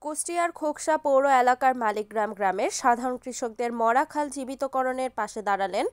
কুষ্টিয়ার খোকসা পৌর এলাকার মালিকগ্রাম গ্রামের সাধারণ কৃষকদের মরা খাল জীবিতকরণের পাশে দাঁড়ালেন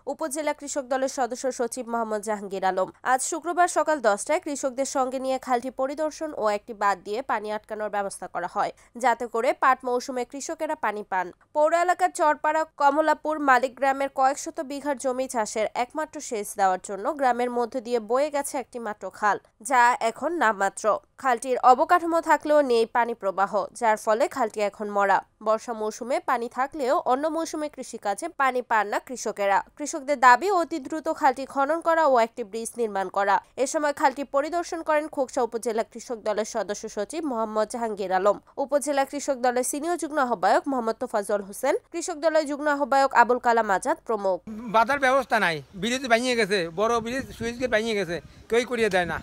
উপজেলা কৃষক দলের সদস্য সচিব মোহাম্মদ জাহাঙ্গীর আলম। আজ শুক্রবার সকাল 10টায় কৃষকদের সঙ্গে নিয়ে খালটি পরিদর্শন ও একটি বাঁধ দিয়ে পানি আটকানোর ব্যবস্থা করা হয়, যাতে করে পাট মৌসুমে কৃষকেরা পানি পান। পৌর এলাকার চরপাড়া কমলাপুর মালিকগ্রামের কয়েকশত বিঘার জমি চাষের একমাত্র সেচ দেওয়ার জন্য গ্রামের মধ্য দিয়ে বয়ে গেছে একটি মাত্র খাল, যা এখন নামমাত্র। খালটির অবকাঠামো থাকলেও নেই পানি প্রবাহ, যার ফলে খালটি এখন মরা। বর্ষা মৌসুমে পানি থাকলেও অন্য মৌসুমে কৃষিকাজে পানি পান না কৃষকেরা। কৃষকদের দাবি অতি দ্রুত খালটি খনন করা ও একটি ব্রিজ নির্মাণ করা। এ সময় খালটি পরিদর্শন করেন খোকসা উপজেলা কৃষক দলের সদস্য সচিব মোহাম্মদ জাহাঙ্গীর আলম, উপজেলা কৃষক দলের সিনিয়র যুগ্ম আহ্বায়ক মোহাম্মদ তোফাজ্জল হোসেন, কৃষক দলের যুগ্ম আহ্বায়ক আবুল কালাম আজাদ প্রমুখ। বাধার ব্যবস্থা নাই, ব্রিজ ভেঙে গেছে, বড় ব্রিজ সুইচ গেট ভেঙে গেছে, কেউ করিয়ে দেয় না।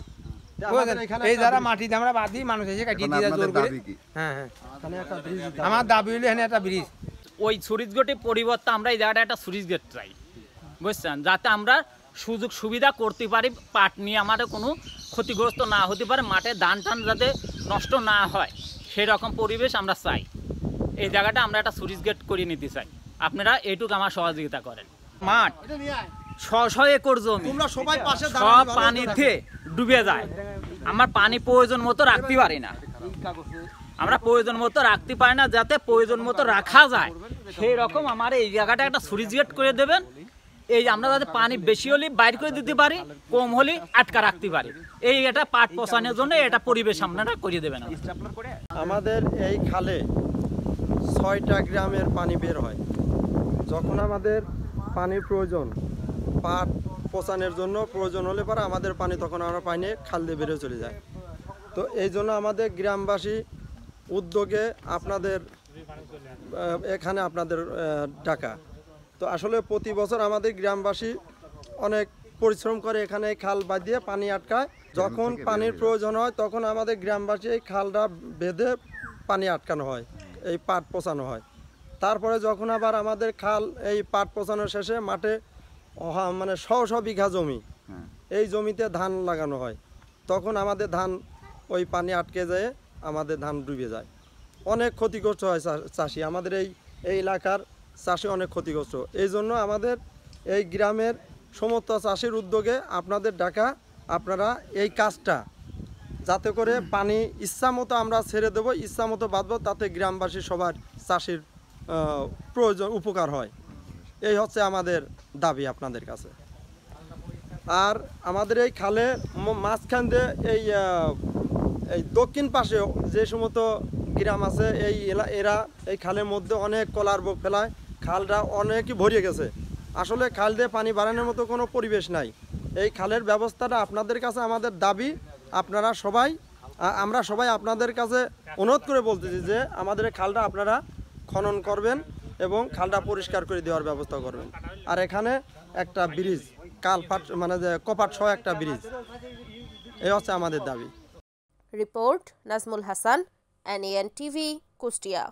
এই যারা মাটি আমরা বাদি মানুষ এসে কাটিয়ে দিয়ে জোর করে। হ্যাঁ, আমার দাবি হলো এখানে একটা ব্রিজ। ওই সুইচ গেটের পরিবর্তে আমরা এই জায়গাটা একটা সুইচ গেট চাই, বুঝছেন, যাতে আমরা সুযোগ সুবিধা করতে পারি, পাট নিয়ে আমাদের কোনো ক্ষতিগ্রস্ত না হতে পারে, মাঠে ধান টান যাতে নষ্ট না হয় সেই রকম পরিবেশ আমরা চাই। এই জায়গাটা আমরা একটা সুইচ গেট করে নিতে চাই, আপনারা এইটুকু আমার সহযোগিতা করেন। মাঠ 600 একর জমি সব পানিতে ডুবে যায়, আমার পানি প্রয়োজন মতো রাখতে পারি না, আমরা প্রয়োজন মতো রাখতে পারি না, যাতে প্রয়োজন মতো রাখা যায় সেই রকম আমার এই জায়গাটা একটা সুইচ গেট করে দেবেন। এই আমরা যাতে পানি বেশি হলে বাইর করে দিতে পারি, কম হলে আটকা রাখতে পারি, এই এটা পাট পচানোর জন্য এটা পরিবেশ আপনারা করে দেবেন। আমাদের এই খালে 6টা গ্রামের পানি বের হয়। যখন আমাদের পানির প্রয়োজন, পাট পচানোর জন্য প্রয়োজন হলে পরে আমাদের পানি তখন আমরা পানি খাল দিয়ে বেরিয়ে চলে যায়। তো এই জন্য আমাদের গ্রামবাসী উদ্যোগে আপনাদের এখানে আপনাদের ডাকা। তো আসলে প্রতি বছর আমাদের গ্রামবাসী অনেক পরিশ্রম করে এখানে খাল বাঁধিয়ে পানি আটকায়। যখন পানির প্রয়োজন হয় তখন আমাদের গ্রামবাসী এই খালটা বেঁধে পানি আটকানো হয়, এই পাট পচানো হয়। তারপরে যখন আবার আমাদের খাল এই পাট পচানোর শেষে মাঠে মানে 100 বিঘা জমি, এই জমিতে ধান লাগানো হয়, তখন আমাদের ধান ওই পানি আটকে যায়, আমাদের ধান ডুবে যায়। অনেক ক্ষতিগ্রস্ত হয় চাষি, আমাদের এই এলাকার চাষি অনেক ক্ষতিগ্রস্ত। এই জন্য আমাদের এই গ্রামের সমস্ত চাষির উদ্যোগে আপনাদের ডাকা, আপনারা এই কাজটা যাতে করে পানি ইচ্ছা মতো আমরা ছেড়ে দেবো, ইচ্ছা মতো বাঁধবো, তাতে গ্রামবাসী সবার চাষির প্রয়োজন উপকার হয়। এই হচ্ছে আমাদের দাবি আপনাদের কাছে। আর আমাদের এই খালে মাঝখান দিয়ে এই দক্ষিণ পাশে যে সমস্ত গ্রাম আছে এরা এই খালের মধ্যে অনেক কলার বোক ফেলায়, খালটা অনেকই ভরিয়ে গেছে। আসলে খাল দিয়ে পানি বাড়ানোর মতো কোনো পরিবেশ নাই। এই খালের ব্যবস্থাটা আপনাদের কাছে আমাদের দাবি। আপনারা সবাই, আমরা সবাই আপনাদের কাছে অনুরোধ করে বলতেছি যে আমাদের এই খালটা আপনারা খনন করবেন এবং খালটা পরিষ্কার করে দেওয়ার ব্যবস্থা করবেন। আর এখানে একটা ব্রিজ, কালপাট মানে যে কপাট সহ একটা ব্রিজ, এই হচ্ছে আমাদের দাবি। Report Nazmul Hasan, NAN TV, Kushtia.